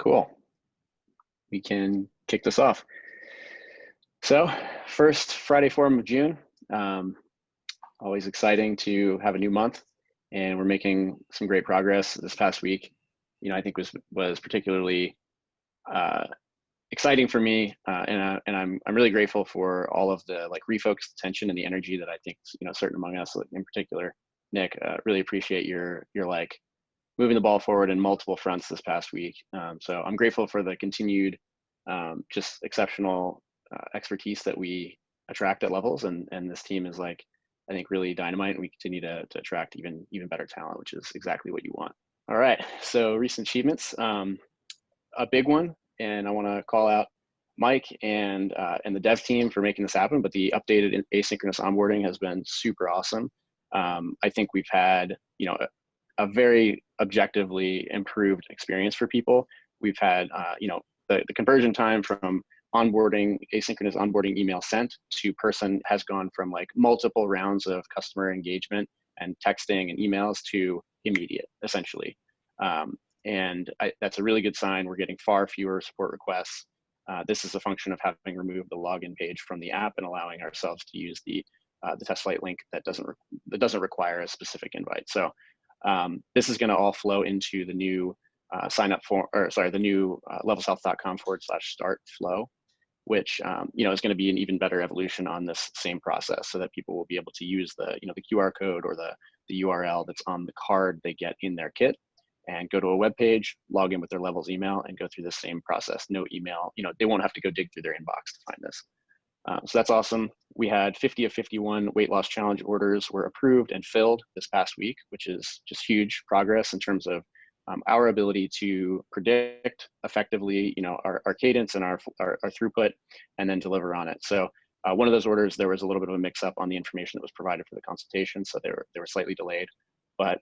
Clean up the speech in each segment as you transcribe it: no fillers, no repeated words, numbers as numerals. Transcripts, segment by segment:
Cool. We can kick this off. So, first Friday forum of June. Always exciting to have a new month, and we're making some great progress this past week. I think was particularly exciting for me, and I'm really grateful for all of the refocused attention and the energy that I think certain among us, in particular, Nick, really appreciate your moving the ball forward in multiple fronts this past week. So I'm grateful for the continued just exceptional expertise that we attract at Levels, and this team is I think really dynamite, and we continue to attract even better talent, which is exactly what you want. All right, so recent achievements, a big one, and I want to call out Mike and the dev team for making this happen. But the updated asynchronous onboarding has been super awesome. I think we've had a very objectively improved experience for people. We've had the conversion time from asynchronous onboarding email sent to person has gone from multiple rounds of customer engagement and texting and emails to immediate, essentially. And that's a really good sign. We're getting far fewer support requests. This is a function of having removed the login page from the app and allowing ourselves to use the test flight link that doesn't require a specific invite. So this is going to all flow into the new the new levelshealth.com/start flow, which is going to be an even better evolution on this same process, so that people will be able to use the the QR code or the URL that's on the card they get in their kit, and go to a web page, log in with their Levels email, and go through the same process. No email, they won't have to go dig through their inbox to find this. So that's awesome. We had 50 of 51 weight loss challenge orders were approved and filled this past week, which is just huge progress in terms of our ability to predict effectively, our cadence and our throughput, and then deliver on it. So one of those orders, there was a little bit of a mix-up on the information that was provided for the consultation, so they were slightly delayed. But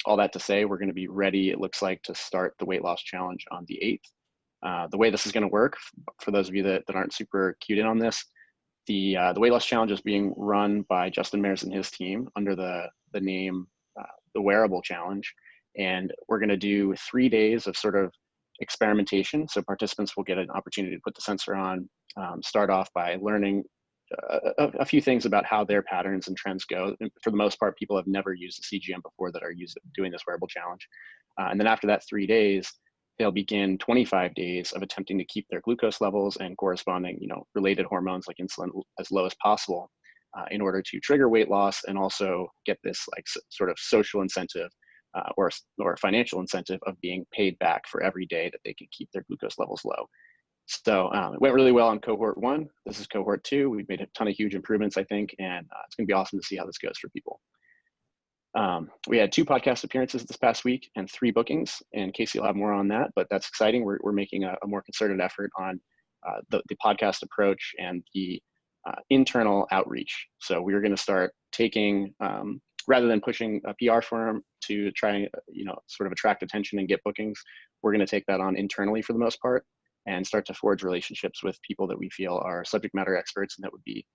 all that to say, we're going to be ready, it looks like, to start the weight loss challenge on the 8th. The way this is going to work, for those of you that aren't super cued in on this, the weight loss challenge is being run by Justin Mares and his team under the name the Wearable Challenge, and we're going to do 3 days of sort of experimentation. So participants will get an opportunity to put the sensor on, start off by learning a few things about how their patterns and trends go. And for the most part, people have never used a CGM before that are doing this wearable challenge. And then after that 3 days, they'll begin 25 days of attempting to keep their glucose levels and corresponding, related hormones like insulin as low as possible, in order to trigger weight loss and also get this sort of social incentive or financial incentive of being paid back for every day that they can keep their glucose levels low. So it went really well on cohort 1. This is cohort 2. We've made a ton of huge improvements, I think, and it's going to be awesome to see how this goes for people. We had 2 podcast appearances this past week and 3 bookings, and Casey will have more on that, but that's exciting. We're making a more concerted effort on the podcast approach and the internal outreach. So we're going to start taking, rather than pushing a PR firm to try and sort of attract attention and get bookings, we're going to take that on internally for the most part and start to forge relationships with people that we feel are subject matter experts and that would be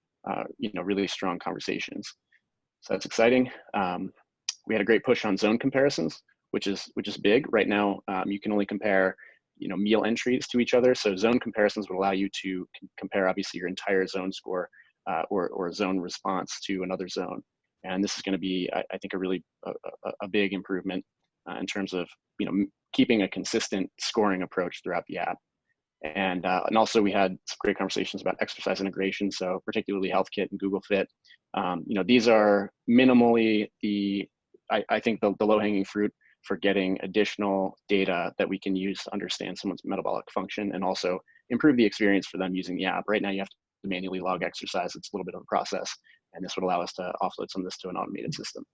really strong conversations. So that's exciting. We had a great push on zone comparisons, which is big. Right now, you can only compare meal entries to each other. So zone comparisons would allow you to compare obviously your entire zone score or zone response to another zone. And this is going to be, I think, a really a big improvement in terms of keeping a consistent scoring approach throughout the app. And also we had some great conversations about exercise integration, so particularly HealthKit and Google Fit. These are minimally I think the low-hanging fruit for getting additional data that we can use to understand someone's metabolic function and also improve the experience for them using the app. Right now you have to manually log exercise. It's a little bit of a process, and this would allow us to offload some of this to an automated system.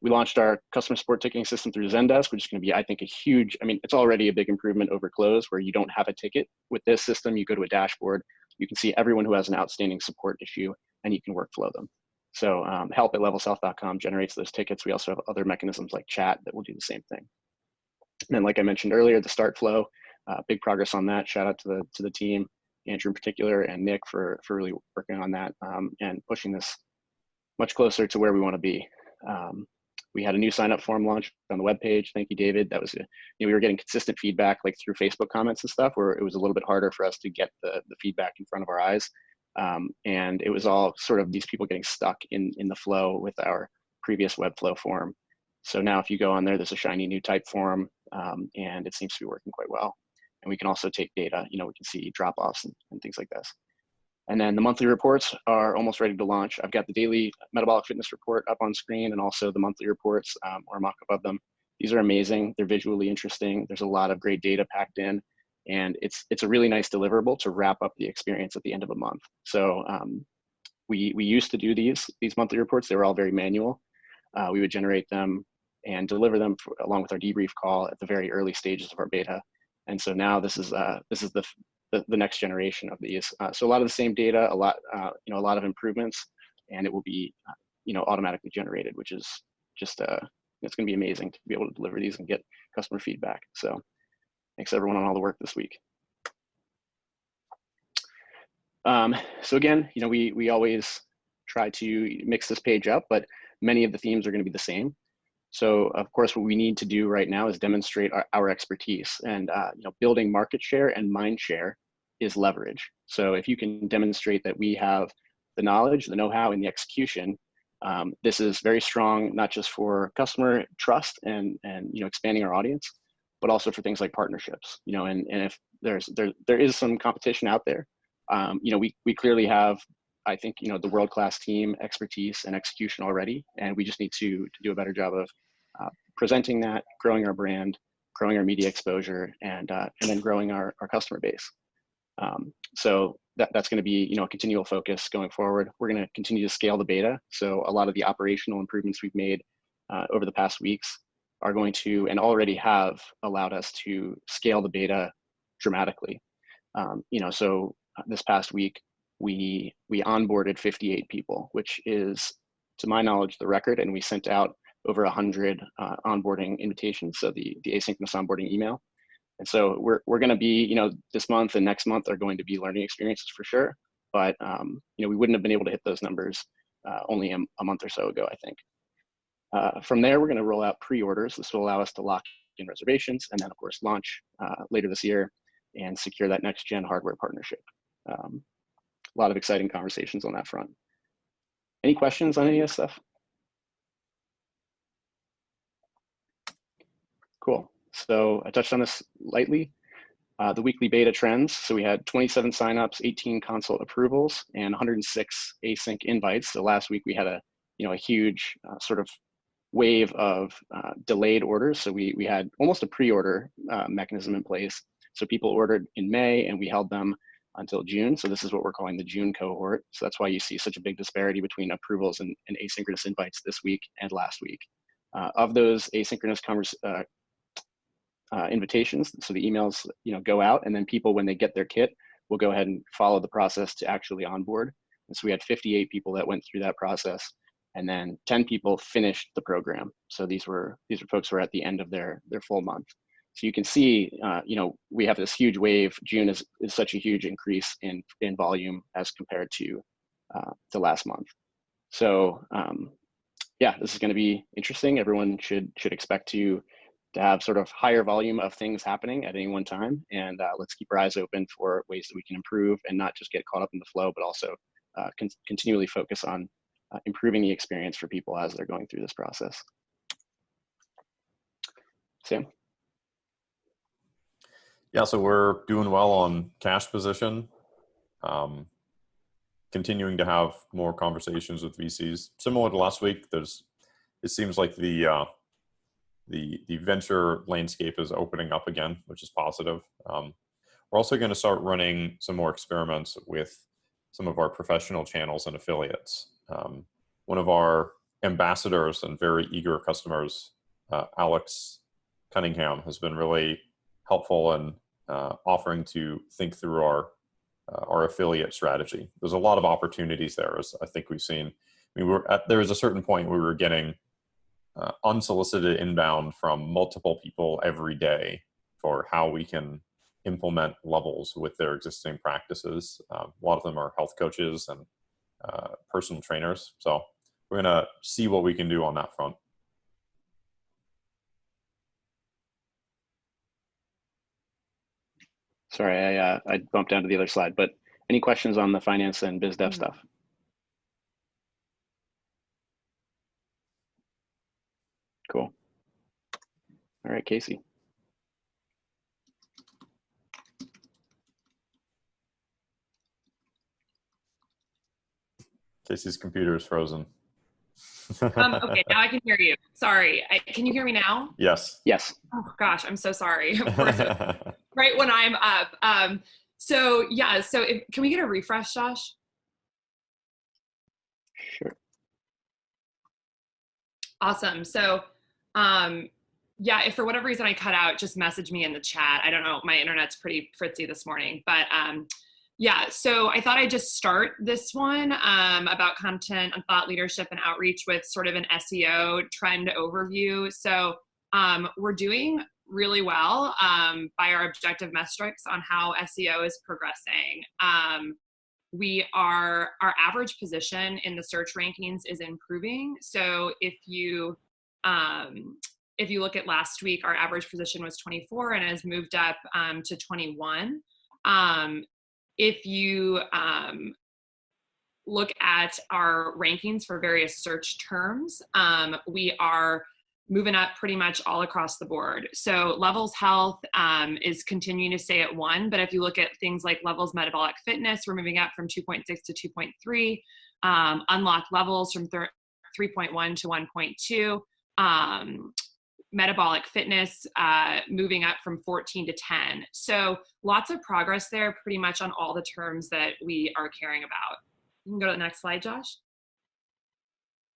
We launched our customer support ticketing system through Zendesk, which is going to be, I think, it's already a big improvement over Close, where you don't have a ticket. With this system, you go to a dashboard, you can see everyone who has an outstanding support issue, and you can workflow them. So help@levelshealth.com generates those tickets. We also have other mechanisms like chat that will do the same thing. And then, like I mentioned earlier, the start flow, big progress on that. Shout out to the team, Andrew in particular, and Nick for really working on that and pushing this much closer to where we want to be. We had a new sign up form launch on the webpage. Thank you, David. That was, we were getting consistent feedback like through Facebook comments and stuff, where it was a little bit harder for us to get the feedback in front of our eyes. And it was all sort of these people getting stuck in the flow with our previous Webflow form. So now if you go on there, there's a shiny new type form, and it seems to be working quite well. And we can also take data, we can see drop-offs and things like this. And then the monthly reports are almost ready to launch. I've got the daily metabolic fitness report up on screen and also the monthly reports or a mock-up of them. These are amazing. They're visually interesting. There's a lot of great data packed in, and it's a really nice deliverable to wrap up the experience at the end of a month. So we used to do these monthly reports. They were all very manual. We would generate them and deliver them along with our debrief call at the very early stages of our beta. And so now this is the next generation of these. So a lot of the same data, a lot of improvements, and it will be, automatically generated, which is just, it's going to be amazing to be able to deliver these and get customer feedback. So thanks everyone on all the work this week. So again, we always try to mix this page up, but many of the themes are going to be the same. So of course, what we need to do right now is demonstrate our expertise, and building market share and mind share is leverage. So if you can demonstrate that we have the knowledge, the know-how, and the execution, this is very strong, not just for customer trust and expanding our audience, but also for things like partnerships. And if there is some competition out there, we clearly have, I think, the world-class team, expertise, and execution already, and we just need to do a better job of presenting that, growing our brand, growing our media exposure, and then growing our customer base. So that's going to be, a continual focus going forward. We're going to continue to scale the beta. So a lot of the operational improvements we've made over the past weeks are going to, and already have, allowed us to scale the beta dramatically. So this past week, we onboarded 58 people, which is, to my knowledge, the record, and we sent out over 100 onboarding invitations, so the asynchronous onboarding email. And so we're going to be, this month and next month are going to be learning experiences for sure, but we wouldn't have been able to hit those numbers only a month or so ago, I think. From there, we're going to roll out pre-orders. This will allow us to lock in reservations, and then of course launch later this year and secure that next gen hardware partnership. A lot of exciting conversations on that front. Any questions on any of this stuff? Cool. So I touched on this lightly. The weekly beta trends. So we had 27 signups, 18 consult approvals, and 106 async invites. So last week we had a huge sort of wave of delayed orders. So we had almost a pre-order mechanism in place. So people ordered in May, and we held them until June. So this is what we're calling the June cohort. So that's why you see such a big disparity between approvals and asynchronous invites this week and last week. Of those asynchronous invitations, so the emails go out, and then people, when they get their kit, will go ahead and follow the process to actually onboard. And so we had 58 people that went through that process, and then 10 people finished the program. So these were folks who were at the end of their full month. So you can see, we have this huge wave. June is such a huge increase in volume as compared to last month. So yeah, this is going to be interesting. Everyone should expect to have sort of higher volume of things happening at any one time. And let's keep our eyes open for ways that we can improve and not just get caught up in the flow, but also continually focus on improving the experience for people as they're going through this process. Sam? Yeah, so we're doing well on cash position, continuing to have more conversations with VCs. Similar to last week, it seems like the venture landscape is opening up again, which is positive. We're also going to start running some more experiments with some of our professional channels and affiliates. One of our ambassadors and very eager customers, Alex Cunningham, has been really helpful in offering to think through our affiliate strategy. There's a lot of opportunities there, as I think we've seen. I mean, there was a certain point where we were getting unsolicited inbound from multiple people every day for how we can implement levels with their existing practices. A lot of them are health coaches and personal trainers. So we're going to see what we can do on that front. Sorry, I bumped down to the other slide, but any questions on the finance and biz dev stuff? Cool. All right, Casey. Casey's computer is frozen. Okay, now I can hear you. Sorry. Can you hear me now? Yes. Yes. Oh gosh, I'm so sorry. Right when I'm up. So yeah, can we get a refresh, Josh? Sure. Awesome. So yeah, if for whatever reason I cut out, just message me in the chat. I don't know, my internet's pretty fritzy this morning, but yeah, so I thought I'd just start this one about content and thought leadership and outreach with sort of an SEO trend overview. So we're doing really well by our objective metrics on how SEO is progressing. Our average position in the search rankings is improving. So if you look at last week, our average position was 24 and has moved up to 21. If you look at our rankings for various search terms, we are moving up pretty much all across the board. So Levels Health is continuing to stay at 1, but if you look at things like Levels Metabolic Fitness, we're moving up from 2.6 to 2.3, Unlocked Levels from 3.1 to 1.2, Metabolic Fitness moving up from 14 to 10. So lots of progress there pretty much on all the terms that we are caring about. You can go to the next slide, Josh.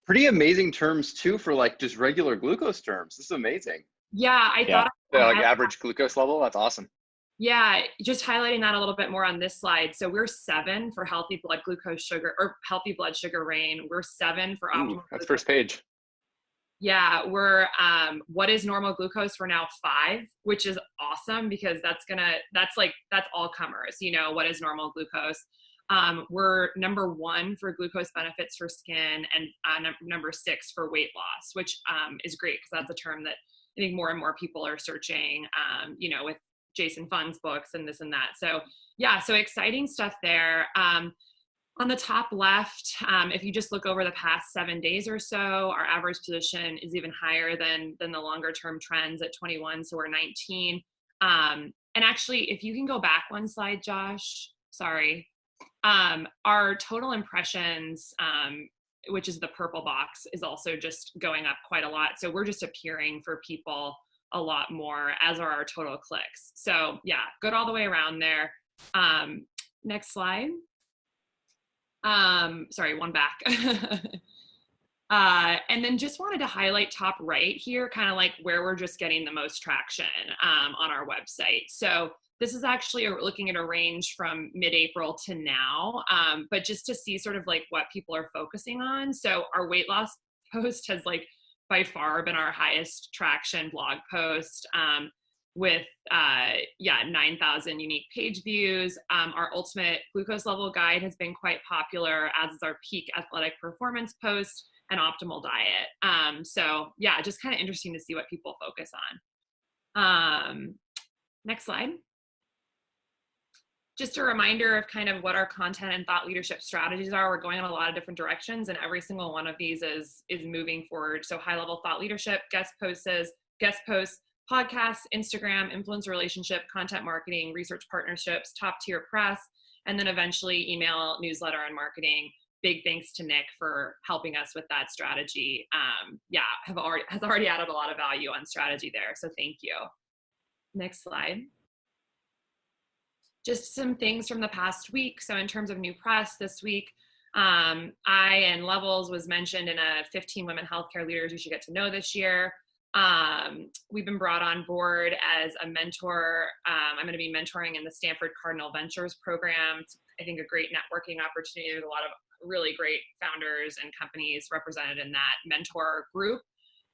Pretty amazing terms too for like just regular glucose terms. This is amazing. Yeah, I thought like average glucose level. That's awesome. Yeah, just highlighting that a little bit more on this slide. So we're 7 for healthy blood glucose sugar or healthy blood sugar range. We're 7 for optimal. That's first page. Yeah, we're what is normal glucose? We're now 5, which is awesome because that's all comers. You know, what is normal glucose? We're number 1 for glucose benefits for skin and number 6 for weight loss, which is great because that's a term that I think more and more people are searching, you know, with Jason Fund's books and this and that. So yeah, so exciting stuff there. On the top left, if you just look over the past 7 days or so, our average position is even higher than the longer term trends at 21, so we're 19. And actually, if you can go back one slide, Josh, sorry. Our total impressions, which is the purple box, is also just going up quite a lot. So we're just appearing for people a lot more, as are our total clicks. So yeah, good all the way around there. Next slide. Sorry, one back. And then just wanted to highlight top right here, kind of like where we're just getting the most traction on our website. So this is actually looking at a range from mid-April to now, but just to see sort of like what people are focusing on. So our weight loss post has like by far been our highest traction blog post with 9,000 unique page views. Our ultimate glucose level guide has been quite popular, as is our peak athletic performance post and optimal diet. So yeah, just kind of interesting to see what people focus on. Next slide. Just a reminder of kind of what our content and thought leadership strategies are. We're going in a lot of different directions, and every single one of these is moving forward. So high level thought leadership, guest posts, podcasts, Instagram, influencer relationship, content marketing, research partnerships, top tier press, and then eventually email, newsletter, and marketing. Big thanks to Nick for helping us with that strategy. Has already added a lot of value on strategy there. So thank you. Next slide. Just some things from the past week. So in terms of new press this week, I and Levels was mentioned in a 15 women healthcare leaders you should get to know this year. We've been brought on board as a mentor. I'm going to be mentoring in the Stanford Cardinal Ventures program. It's, I think, a great networking opportunity. There's a lot of really great founders and companies represented in that mentor group.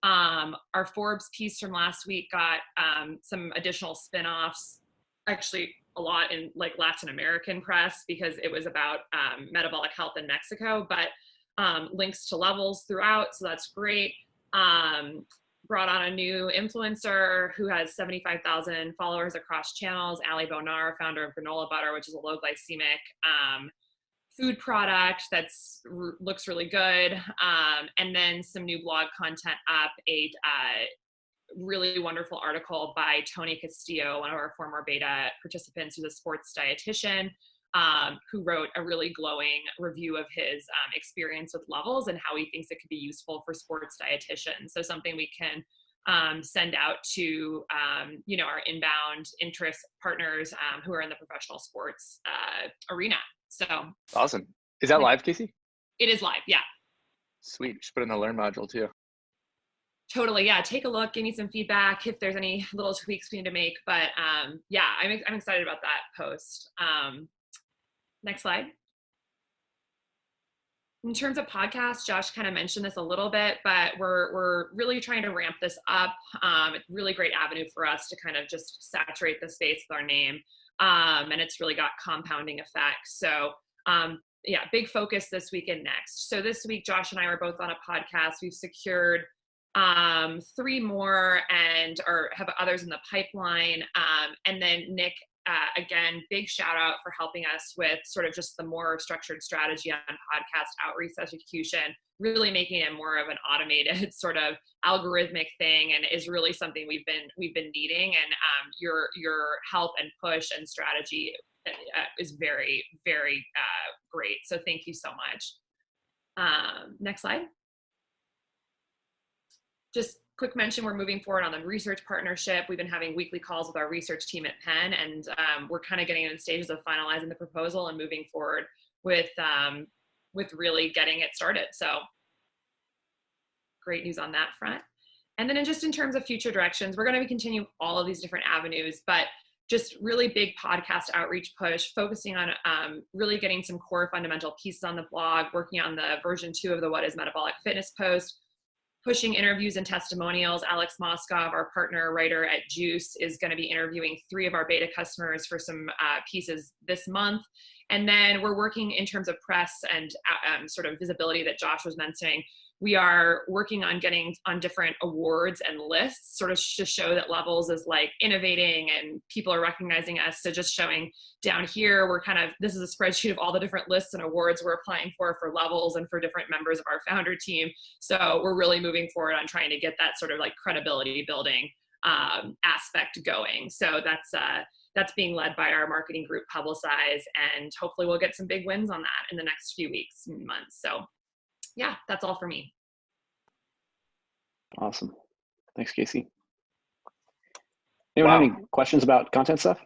Our Forbes piece from last week got some additional spin-offs, actually a lot in like Latin American press because it was about metabolic health in Mexico, but links to Levels throughout, so that's great. brought on a new influencer who has 75,000 followers across channels, Ali Bonar, founder of Granola Butter, which is a low glycemic food product that's looks really good. And then some new blog content up, a really wonderful article by Tony Castillo, one of our former beta participants, who's a sports dietitian, who wrote a really glowing review of his experience with levels and how he thinks it could be useful for sports dietitians. So something we can send out to our inbound interest partners who are in the professional sports arena. So awesome. Is that live, Casey? It is live. Yeah. Sweet. Just put in the learn module too. Totally. Yeah. Take a look, give me some feedback if there's any little tweaks we need to make, but yeah, I'm excited about that post. Next slide. In terms of podcasts, Josh kind of mentioned this a little bit, but we're really trying to ramp this up. It's a really great avenue for us to kind of just saturate the space with our name. And it's really got compounding effects. So yeah, big focus this week and next. So this week, Josh and I were both on a podcast. We've secured 3 more and or have others in the pipeline. And then Nick, again, big shout out for helping us with sort of just the more structured strategy on podcast outreach execution, really making it more of an automated sort of algorithmic thing, and is really something we've been needing. And your help and push and strategy is very, very great. So thank you so much. Next slide. Just quick mention, we're moving forward on the research partnership. We've been having weekly calls with our research team at Penn, and we're kind of getting in the stages of finalizing the proposal and moving forward with really getting it started. So great news on that front. And then in terms of future directions, we're going to continue all of these different avenues, but just really big podcast outreach push, focusing on really getting some core fundamental pieces on the blog, working on the version 2 of the What is Metabolic Fitness post, pushing interviews and testimonials. Alex Moskov, our partner writer at Juice, is going to be interviewing 3 of our beta customers for some pieces this month. And then we're working in terms of press and sort of visibility that Josh was mentioning. We are working on getting on different awards and lists, sort of to show that Levels is like innovating and people are recognizing us. So just showing down here, this is a spreadsheet of all the different lists and awards we're applying for Levels and for different members of our founder team. So we're really moving forward on trying to get that sort of like credibility building aspect going. So that's being led by our marketing group, Publicize, and hopefully we'll get some big wins on that in the next few weeks and months. So yeah, that's all for me. Awesome. Thanks, Casey. Anyone have any questions about content stuff?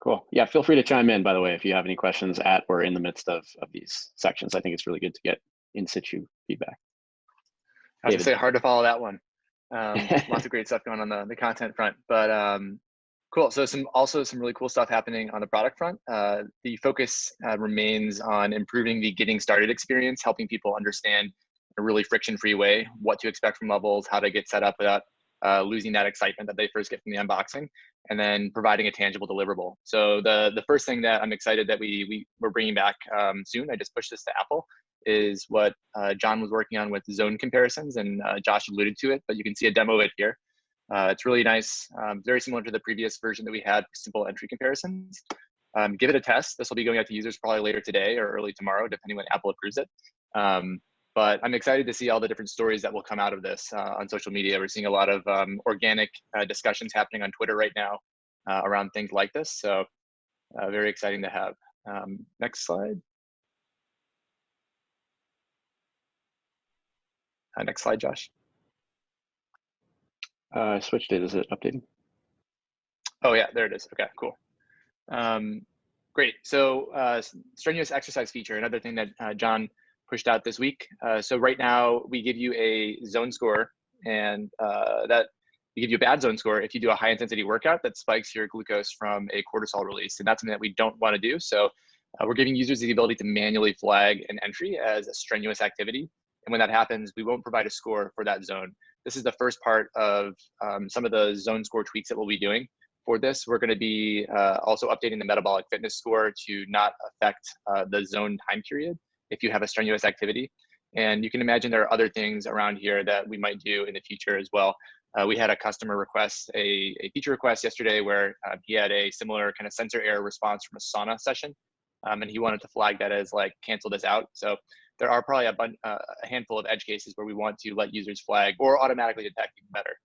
Cool. Yeah, feel free to chime in, by the way, if you have any questions at or in the midst of these sections. I think it's really good to get in situ feedback. I was going to say, hard to follow that one. Lots of great stuff going on the content front, but cool. So some really cool stuff happening on the product front. The focus remains on improving the getting started experience, helping people understand in a really friction-free way what to expect from Levels, how to get set up without losing that excitement that they first get from the unboxing, and then providing a tangible deliverable. So the first thing that I'm excited that we're bringing back soon, I just pushed this to Apple, is what John was working on with zone comparisons, and Josh alluded to it, but you can see a demo of it here. It's really nice, very similar to the previous version that we had, simple entry comparisons. Give it a test. This will be going out to users probably later today or early tomorrow, depending when Apple approves it. But I'm excited to see all the different stories that will come out of this on social media. We're seeing a lot of organic discussions happening on Twitter right now around things like this. So very exciting to have. Next slide. Next slide, Josh. I switched it. Is it updating? Oh yeah, there it is. Okay, cool. Great. So strenuous exercise feature, another thing that John pushed out this week. So right now we give you a zone score, and that we give you a bad zone score if you do a high intensity workout that spikes your glucose from a cortisol release, and that's something that we don't want to do. So we're giving users the ability to manually flag an entry as a strenuous activity. And when that happens, we won't provide a score for that zone. This is the first part of some of the zone score tweaks that we'll be doing. For this, we're going to be also updating the metabolic fitness score to not affect the zone time period if you have a strenuous activity. And you can imagine there are other things around here that we might do in the future as well. We had a customer request a feature request yesterday where he had a similar kind of sensor error response from a sauna session, and he wanted to flag that as like cancel this out. So there are probably a handful of edge cases where we want to let users flag or automatically detect even better,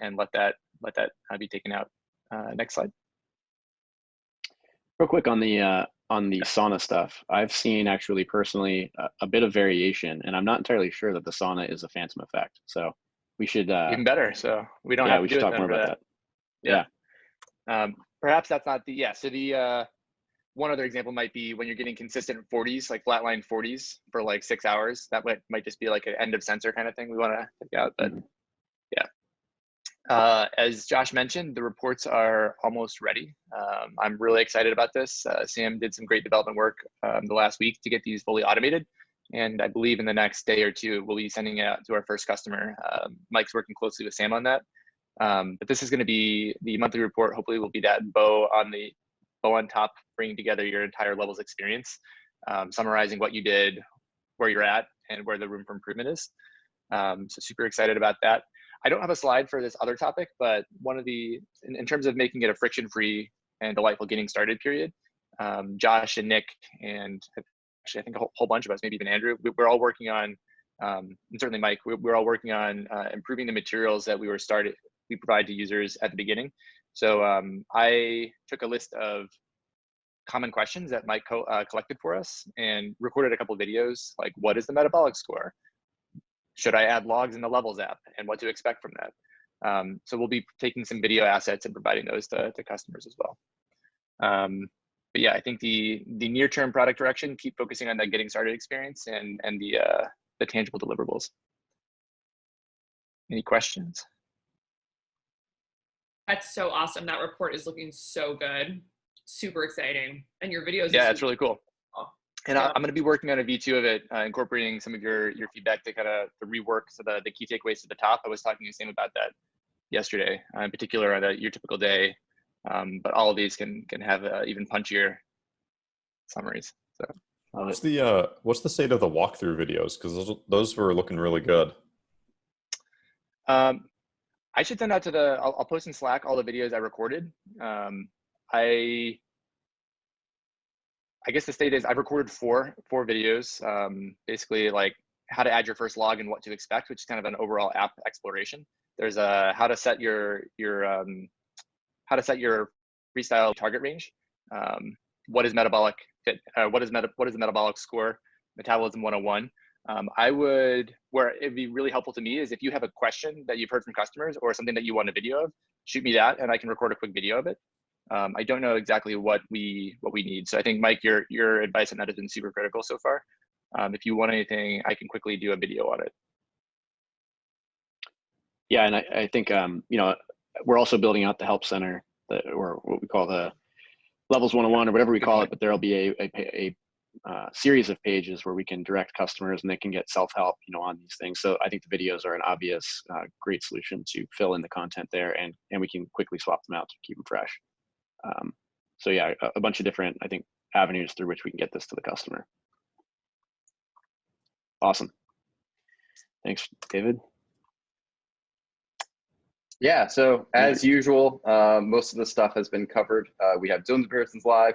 and let that be taken out. Next slide. Real quick on the sauna stuff, I've seen actually personally a bit of variation, and I'm not entirely sure that the sauna is a phantom effect. So we should even better. So we don't yeah, have to we do should it talk then more for about that. Yeah. Perhaps that's not the So the one other example might be when you're getting consistent 40s, like flatline 40s for like 6 hours. That might just be like an end of sensor kind of thing we want to take out. But as Josh mentioned, the reports are almost ready. I'm really excited about this. Sam did some great development work the last week to get these fully automated. And I believe in the next day or two, we'll be sending it out to our first customer. Mike's working closely with Sam on that. But this is going to be the monthly report. Hopefully will be that bow on top, bringing together your entire levels experience, summarizing what you did, where you're at, and where the room for improvement is. So super excited about that. I don't have a slide for this other topic, but one of in terms of making it a friction-free and delightful getting started period, Josh and Nick, and actually I think a whole bunch of us, maybe even Andrew, we're all working on, and certainly Mike, we're all working on improving the materials that we provide to users at the beginning. So I took a list of common questions that Mike collected for us and recorded a couple of videos, like what is the metabolic score? Should I add logs in the levels app, and what to expect from that? So we'll be taking some video assets and providing those to customers as well. But yeah, I think the near-term product direction, keep focusing on that getting started experience and the tangible deliverables. Any questions? That's so awesome. That report is looking so good. Super exciting. And your videos. Yeah, it's really cool. And yeah. I'm going to be working on a V2 of it, incorporating some of your feedback to kind of the rework. So the key takeaways to the top. I was talking to Sam about that yesterday, in particular on your typical day. But all of these can have even punchier summaries. So what's the state of the walkthrough videos? Because those were looking really good. I should send out to I'll post in Slack all the videos I recorded. I guess the state is I've recorded four videos, basically like how to add your first log and what to expect, which is kind of an overall app exploration. There's a how to set your freestyle target range. What is metabolic fit? What is the metabolic score? Metabolism 101. Where it'd be really helpful to me is if you have a question that you've heard from customers or something that you want a video of, shoot me that and I can record a quick video of it. I don't know exactly what we need. So I think Mike, your advice on that has been super critical so far. If you want anything, I can quickly do a video on it. Yeah, and I think we're also building out the help center, or what we call the levels 101 or whatever we call it. But there'll be a series of pages where we can direct customers and they can get self-help, on these things. So I think the videos are an obvious, great solution to fill in the content there, and we can quickly swap them out to keep them fresh. So yeah, a bunch of different, I think, avenues through which we can get this to the customer. Awesome. Thanks, David. Yeah, so as usual, most of the stuff has been covered. We have zones comparisons live.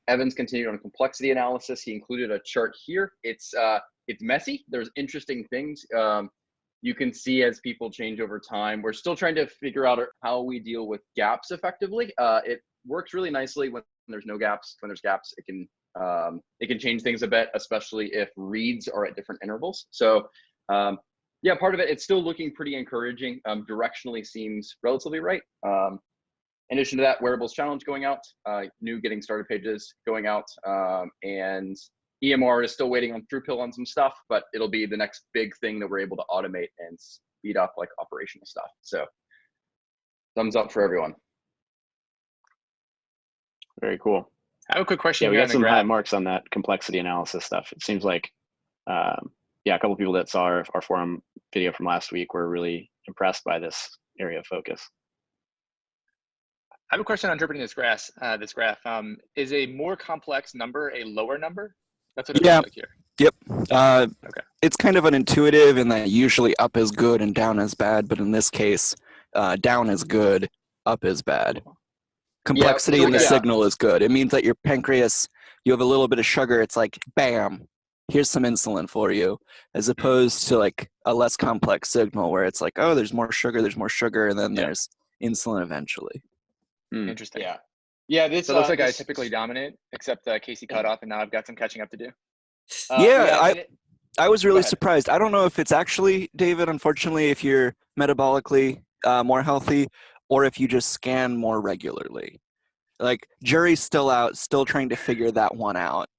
Evan's continued on complexity analysis. He included a chart here. It's messy. There's interesting things. You can see as people change over time. We're still trying to figure out how we deal with gaps effectively. It works really nicely when there's no gaps. When there's gaps, it can change things a bit, especially if reads are at different intervals. So yeah, part of it's still looking pretty encouraging. Directionally seems relatively right. In addition to that, wearables challenge going out, new getting started pages going out, and EMR is still waiting on TruePill on some stuff, but it'll be the next big thing that we're able to automate and speed up like operational stuff. So thumbs up for everyone. Very cool. I have a quick question. Yeah, we got some high marks on that complexity analysis stuff. It seems like, yeah, a couple of people that saw our forum video from last week were really impressed by this area of focus. I have a question on interpreting this graph. Is a more complex number a lower number? That's what it looks like here. Yep. Okay. It's kind of an intuitive in that usually up is good and down is bad, but in this case, down is good, up is bad. Complexity in the signal is good. It means that your pancreas, you have a little bit of sugar, it's like, bam, here's some insulin for you, as opposed to like a less complex signal where it's like, oh, there's more sugar, and then there's insulin eventually. Interesting. Yeah. This, so it looks like I typically dominate, except Casey cut off, and now I've got some catching up to do. I was really surprised. I don't know if it's actually, David, unfortunately, if you're metabolically more healthy or if you just scan more regularly. Like, jury's still out, still trying to figure that one out.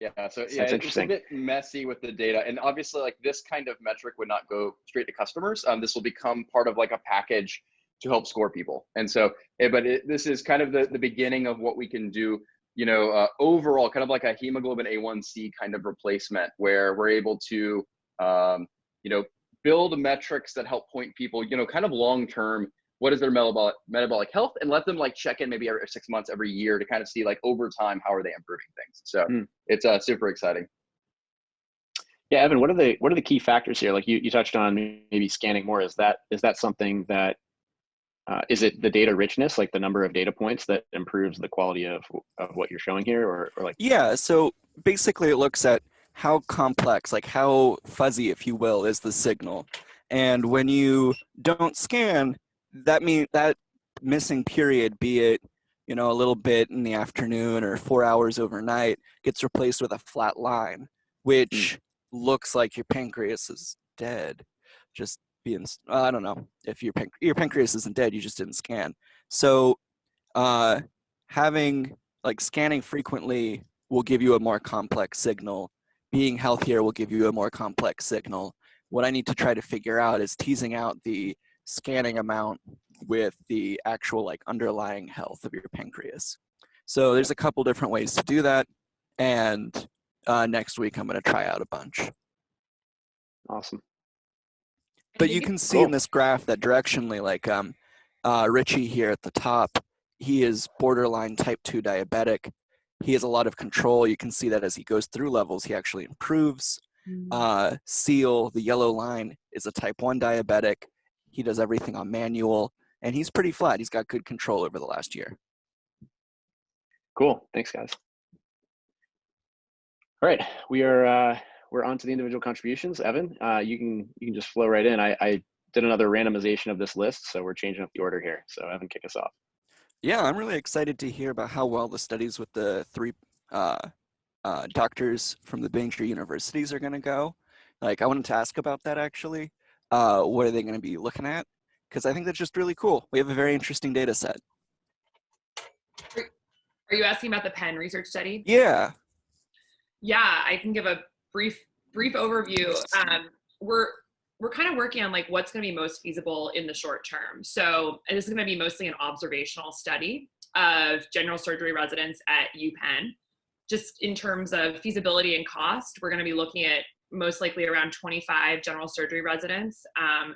Yeah, so it's a bit messy with the data. And obviously, like, this kind of metric would not go straight to customers. This will become part of like a package to help score people. And so, this is kind of the beginning of what we can do, overall, kind of like a hemoglobin A1C kind of replacement, where we're able to, build metrics that help point people, kind of long-term, what is their metabolic health, and let them like check in maybe every 6 months, every year, to kind of see like over time, how are they improving things. So it's super exciting. Yeah, Evan, what are the key factors here? Like you touched on maybe scanning more. Is that something that, is it the data richness, like the number of data points, that improves the quality of what you're showing here, or like? Yeah, so basically it looks at how complex, like how fuzzy, if you will, is the signal. And when you don't scan, that means that missing period, be it, a little bit in the afternoon or 4 hours overnight, gets replaced with a flat line, which looks like your pancreas is dead. Just being, I don't know, if your pancreas isn't dead, you just didn't scan. So having, like, scanning frequently will give you a more complex signal. Being healthier will give you a more complex signal. What I need to try to figure out is teasing out the scanning amount with the actual like underlying health of your pancreas. So there's a couple different ways to do that. And next week I'm going to try out a bunch. Awesome. But you can see in this graph that directionally, like Richie here at the top, he is borderline type 2 diabetic. He has a lot of control. You can see that as he goes through levels, he actually improves. Seal, the yellow line, is a type 1 diabetic. He does everything on manual, and he's pretty flat. He's got good control over the last year. Cool. Thanks, guys. All right, we're on to the individual contributions. Evan, you can just flow right in. I did another randomization of this list, so we're changing up the order here. So Evan, kick us off. Yeah, I'm really excited to hear about how well the studies with the 3 doctors from the major universities are going to go. Like, I wanted to ask about that, actually. What are they going to be looking at? Because I think that's just really cool. We have a very interesting data set. Are you asking about the Penn research study? Yeah. Yeah, I can give a brief overview. We're kind of working on like what's going to be most feasible in the short term. So this is going to be mostly an observational study of general surgery residents at UPenn. Just in terms of feasibility and cost, we're going to be looking at most likely around 25 general surgery residents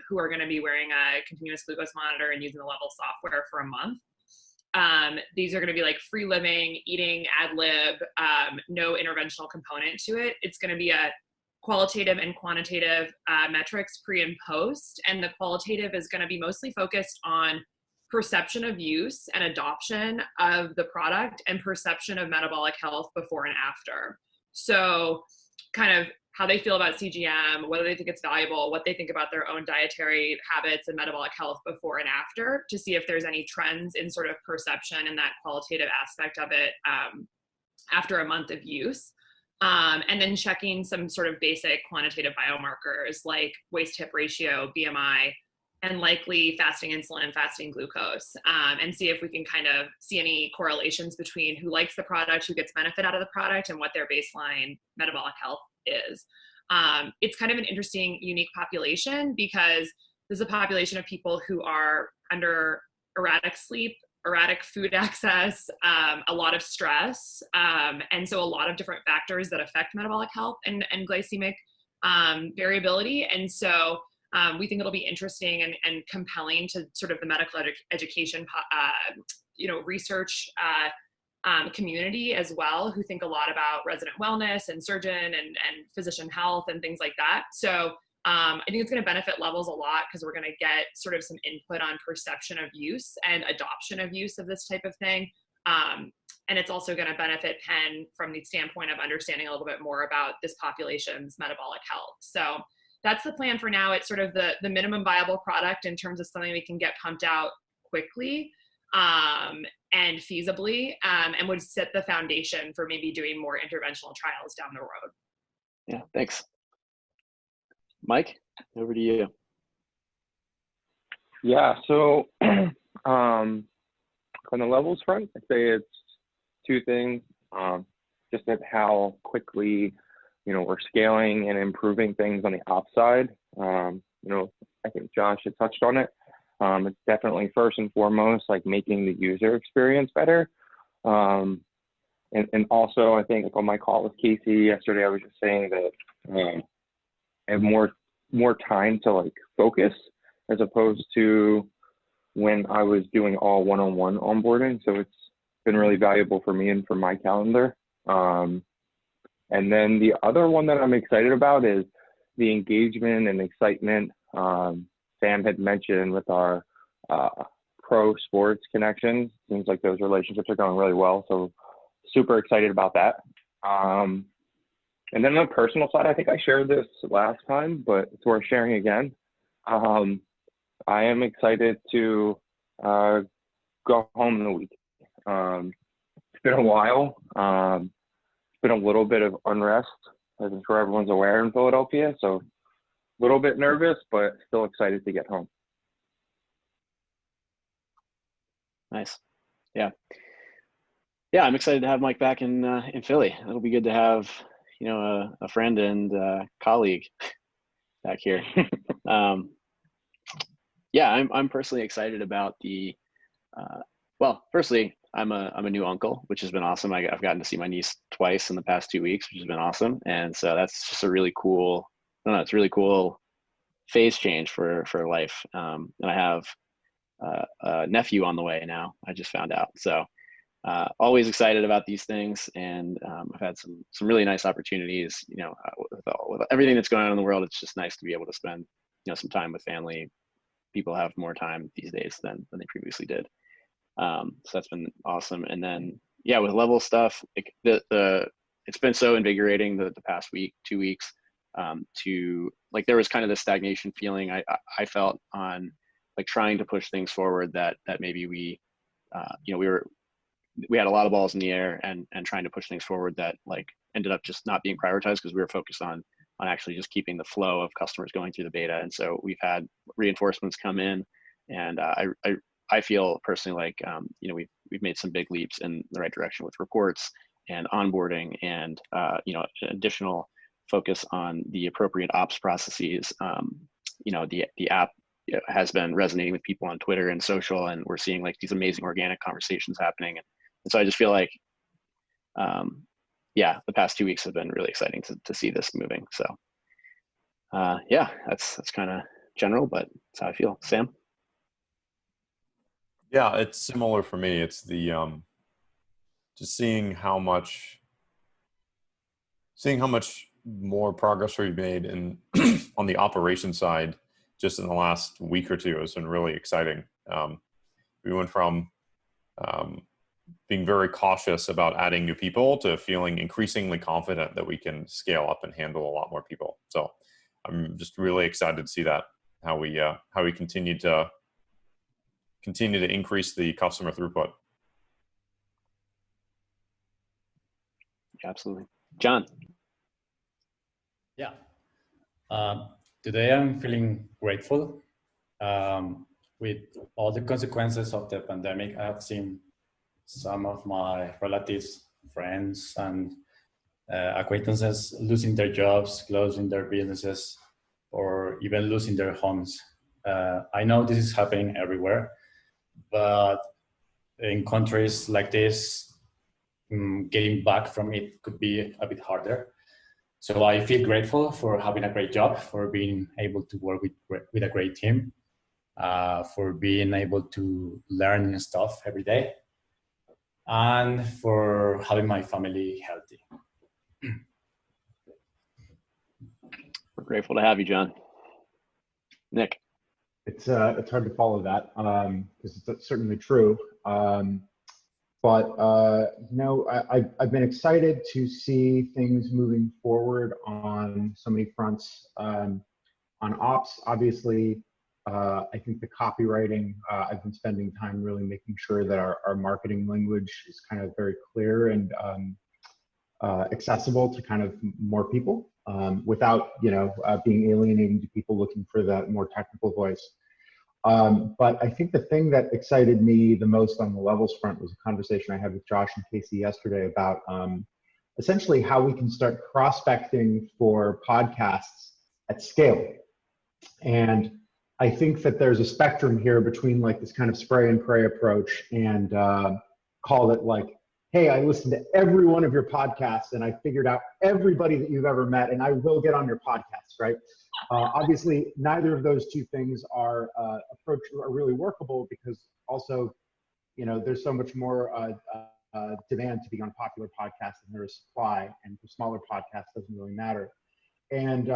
who are going to be wearing a continuous glucose monitor and using the Level software for a month. These are going to be like free living, eating ad lib, no interventional component to it. It's going to be a qualitative and quantitative metrics pre and post, and the qualitative is going to be mostly focused on perception of use and adoption of the product and perception of metabolic health before and after. So kind of how they feel about CGM, whether they think it's valuable, what they think about their own dietary habits and metabolic health before and after, to see if there's any trends in sort of perception and that qualitative aspect of it after a month of use. And then checking some sort of basic quantitative biomarkers like waist-hip ratio, BMI, and likely fasting insulin, fasting glucose, and see if we can kind of see any correlations between who likes the product, who gets benefit out of the product, and what their baseline metabolic health is. It's kind of an interesting, unique population because this is a population of people who are under erratic sleep, erratic food access, a lot of stress, and so a lot of different factors that affect metabolic health and glycemic variability. And so we think it'll be interesting and compelling to sort of the medical education, research community as well, who think a lot about resident wellness and surgeon and physician health and things like that. So I think it's going to benefit levels a lot because we're going to get sort of some input on perception of use and adoption of use of this type of thing. And it's also going to benefit Penn from the standpoint of understanding a little bit more about this population's metabolic health. So that's the plan for now. It's sort of the minimum viable product in terms of something we can get pumped out quickly and feasibly, and would set the foundation for maybe doing more interventional trials down the road. Yeah, thanks. Mike, over to you. Yeah, so on the levels front, I'd say it's two things. Just at how quickly, we're scaling and improving things on the ops side. I think Josh had touched on it. It's definitely first and foremost, like making the user experience better. And also, I think on my call with Casey yesterday, I was just saying that I have more time to like focus as opposed to when I was doing all one-on-one onboarding. So it's been really valuable for me and for my calendar. And then the other one that I'm excited about is the engagement and excitement Sam had mentioned with our pro sports connections. Seems like those relationships are going really well. So super excited about that. And then on the personal side, I think I shared this last time, but it's worth sharing again. I am excited to go home in the week. It's been a while. It's been a little bit of unrest, as I'm sure everyone's aware, in Philadelphia. So a little bit nervous, but still excited to get home. Nice. Yeah. Yeah, I'm excited to have Mike back in Philly. It'll be good to have, a friend and colleague back here. Yeah, I'm personally excited about the. Well, firstly, I'm a new uncle, which has been awesome. I've gotten to see my niece twice in the past 2 weeks, which has been awesome, and so that's just a really cool. I don't know, it's a really cool phase change for life. And I have a nephew on the way now. I just found out, so. Always excited about these things, and I've had some really nice opportunities. With everything that's going on in the world, it's just nice to be able to spend some time with family. People have more time these days than they previously did, so that's been awesome. And then with level stuff, it's been so invigorating the past week, 2 weeks, to like there was kind of this stagnation feeling I felt on like trying to push things forward that maybe we had a lot of balls in the air and trying to push things forward that like ended up just not being prioritized because we were focused on actually just keeping the flow of customers going through the beta. And so we've had reinforcements come in, and I feel personally like we've made some big leaps in the right direction with reports and onboarding and additional focus on the appropriate ops processes. The app has been resonating with people on Twitter and social, and we're seeing like these amazing organic conversations happening. And so I just feel like, the past 2 weeks have been really exciting to see this moving. So, that's kind of general, but that's how I feel. Sam? Yeah, it's similar for me. It's the just seeing how much more progress we've made in on the operation side just in the last week or two has been really exciting. We went from being very cautious about adding new people to feeling increasingly confident that we can scale up and handle a lot more people. So I'm just really excited to see that, how we continue to increase the customer throughput. Absolutely. John? Yeah. Today I'm feeling grateful. With all the consequences of the pandemic, I have seen some of my relatives, friends, and acquaintances losing their jobs, closing their businesses, or even losing their homes. I know this is happening everywhere, but in countries like this, getting back from it could be a bit harder. So I feel grateful for having a great job, for being able to work with a great team, for being able to learn stuff every day. and for having my family healthy. We're grateful to have you, John. Nick. It's hard to follow that because it's certainly true. But I've been excited to see things moving forward on so many fronts. On ops, obviously, I think the copywriting, I've been spending time really making sure that our marketing language is kind of very clear and accessible to kind of more people without, being alienating to people looking for that more technical voice. But I think the thing that excited me the most on the levels front was a conversation I had with Josh and Casey yesterday about essentially how we can start prospecting for podcasts at scale. And I think that there's a spectrum here between like this kind of spray and pray approach and call it like, hey, I listened to every one of your podcasts and I figured out everybody that you've ever met and I will get on your podcast, right? Obviously, neither of those two things are really workable because also, there's so much more demand to be on popular podcasts than there is supply, and for smaller podcasts, it doesn't really matter. And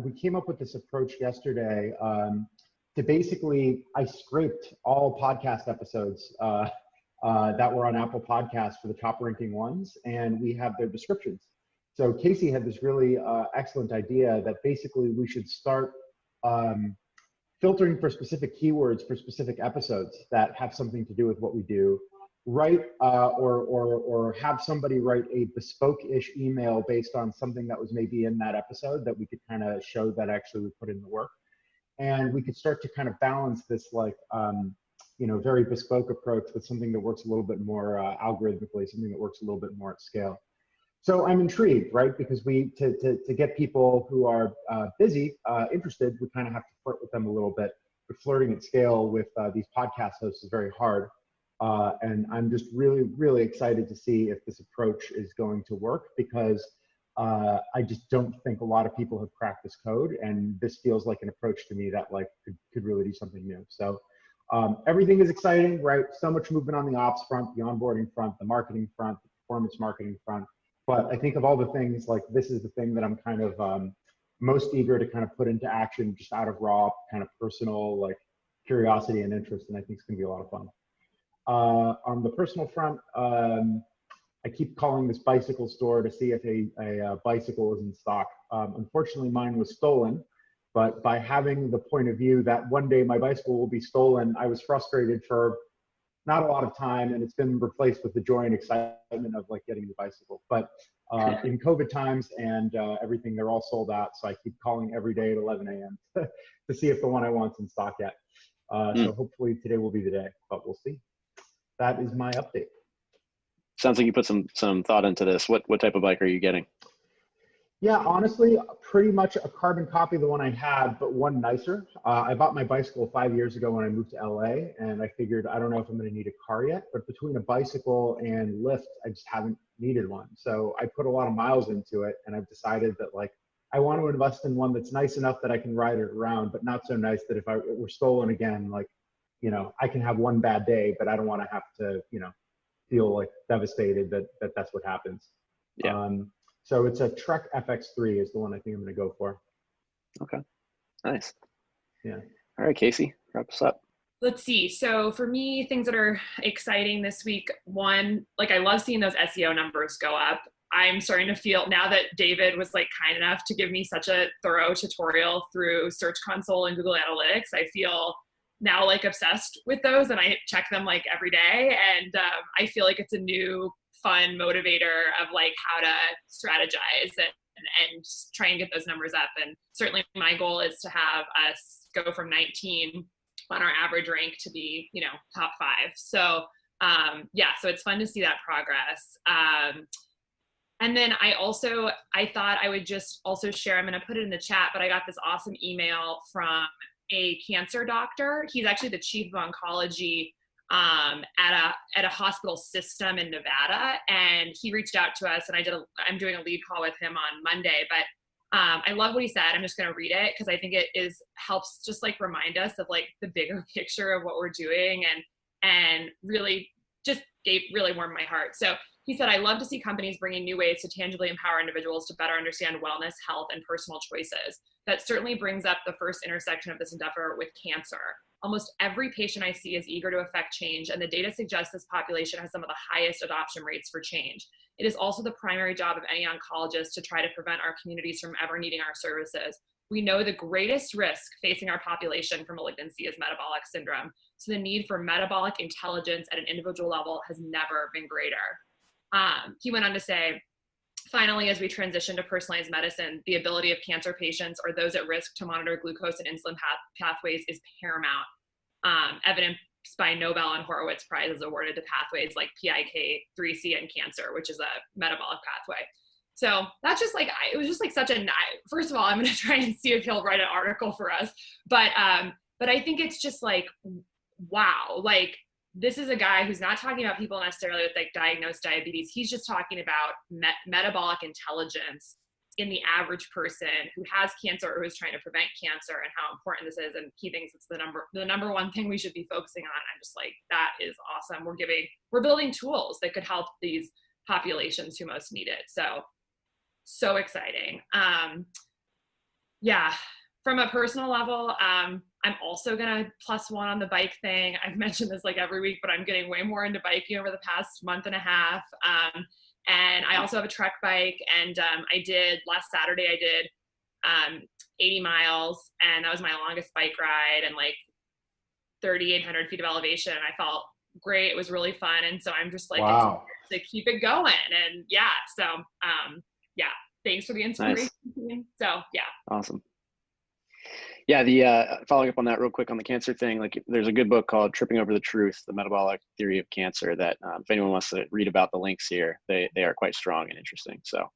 we came up with this approach yesterday to basically, I scraped all podcast episodes that were on Apple Podcasts for the top ranking ones, and we have their descriptions. So Casey had this really excellent idea that basically we should start filtering for specific keywords for specific episodes that have something to do with what we do, write or have somebody write a bespoke-ish email based on something that was maybe in that episode that we could kind of show that actually we put in the work. And we could start to kind of balance this like, very bespoke approach with something that works a little bit more algorithmically, something that works a little bit more at scale. So I'm intrigued, right? Because to get people who are busy, interested, we kind of have to flirt with them a little bit. But flirting at scale with these podcast hosts is very hard. And I'm just really, really excited to see if this approach is going to work because I just don't think a lot of people have cracked this code. And this feels like an approach to me that like could really do something new. So everything is exciting, right? So much movement on the ops front, the onboarding front, the marketing front, the performance marketing front. But I think of all the things, like this is the thing that I'm kind of most eager to kind of put into action just out of raw kind of personal like curiosity and interest. And I think it's gonna be a lot of fun. On the personal front, I keep calling this bicycle store to see if a bicycle is in stock. Unfortunately, mine was stolen. But by having the point of view that one day my bicycle will be stolen, I was frustrated for not a lot of time, and it's been replaced with the joy and excitement of like getting the bicycle. But in COVID times and everything, they're all sold out. So I keep calling every day at 11 a.m. to see if the one I want's in stock yet. So hopefully today will be the day, but we'll see. That is my update. Sounds like you put some thought into this. What type of bike are you getting? Yeah, honestly, pretty much a carbon copy of the one I had, but one nicer. I bought my bicycle 5 years ago when I moved to LA, and I figured I don't know if I'm going to need a car yet, but between a bicycle and Lyft, I just haven't needed one. So I put a lot of miles into it, and I've decided that like I want to invest in one that's nice enough that I can ride it around, but not so nice that if it were stolen again, like, I can have one bad day, but I don't want to have to, feel like devastated that's what happens. Yeah. So it's a Trek FX3 is the one I think I'm going to go for. Okay, nice. Yeah. All right, Casey, wrap us up. Let's see. So for me, things that are exciting this week, one, like I love seeing those SEO numbers go up. I'm starting to feel now that David was like kind enough to give me such a thorough tutorial through Search Console and Google Analytics. I feel now like obsessed with those and I check them like every day. And I feel like it's a new fun motivator of like how to strategize and try and get those numbers up. And certainly my goal is to have us go from 19 on our average rank to be, top 5. So so it's fun to see that progress. And then I thought I would just also share, I'm going to put it in the chat, but I got this awesome email from a cancer doctor. He's actually the chief of oncology at a hospital system in Nevada. And he reached out to us and I'm doing a lead call with him on Monday, but I love what he said. I'm just going to read it because I think it helps just like remind us of like the bigger picture of what we're doing and really just really warmed my heart. So he said, I love to see companies bringing new ways to tangibly empower individuals to better understand wellness, health, and personal choices. That certainly brings up the first intersection of this endeavor with cancer. Almost every patient I see is eager to affect change, and the data suggests this population has some of the highest adoption rates for change. It is also the primary job of any oncologist to try to prevent our communities from ever needing our services. We know the greatest risk facing our population for malignancy is metabolic syndrome. So the need for metabolic intelligence at an individual level has never been greater. He went on to say, finally, as we transition to personalized medicine, the ability of cancer patients or those at risk to monitor glucose and insulin pathways is paramount. Evidenced by Nobel and Horowitz prizes awarded to pathways like PIK3C and cancer, which is a metabolic pathway. So that's just like, it was just like such a, first of all, I'm going to try and see if he'll write an article for us. But I think it's just like, wow, like this is a guy who's not talking about people necessarily with like diagnosed diabetes. He's just talking about metabolic intelligence in the average person who has cancer or who's trying to prevent cancer and how important this is. And he thinks it's the number one thing we should be focusing on. I'm just like, that is awesome. We're building tools that could help these populations who most need it. So exciting. Yeah, from a personal level, I'm also gonna +1 on the bike thing. I've mentioned this like every week, but I'm getting way more into biking over the past month and a half. And I also have a trek bike, and last Saturday I did 80 miles, and that was my longest bike ride, and like 3,800 feet of elevation. And I felt great. It was really fun. And so I'm just like, wow, to keep it going. And yeah, so yeah, thanks for the inspiration. Nice. So yeah. Awesome. Yeah, following up on that real quick on the cancer thing, like there's a good book called Tripping Over the Truth, The Metabolic Theory of Cancer that if anyone wants to read about the links here, they are quite strong and interesting. So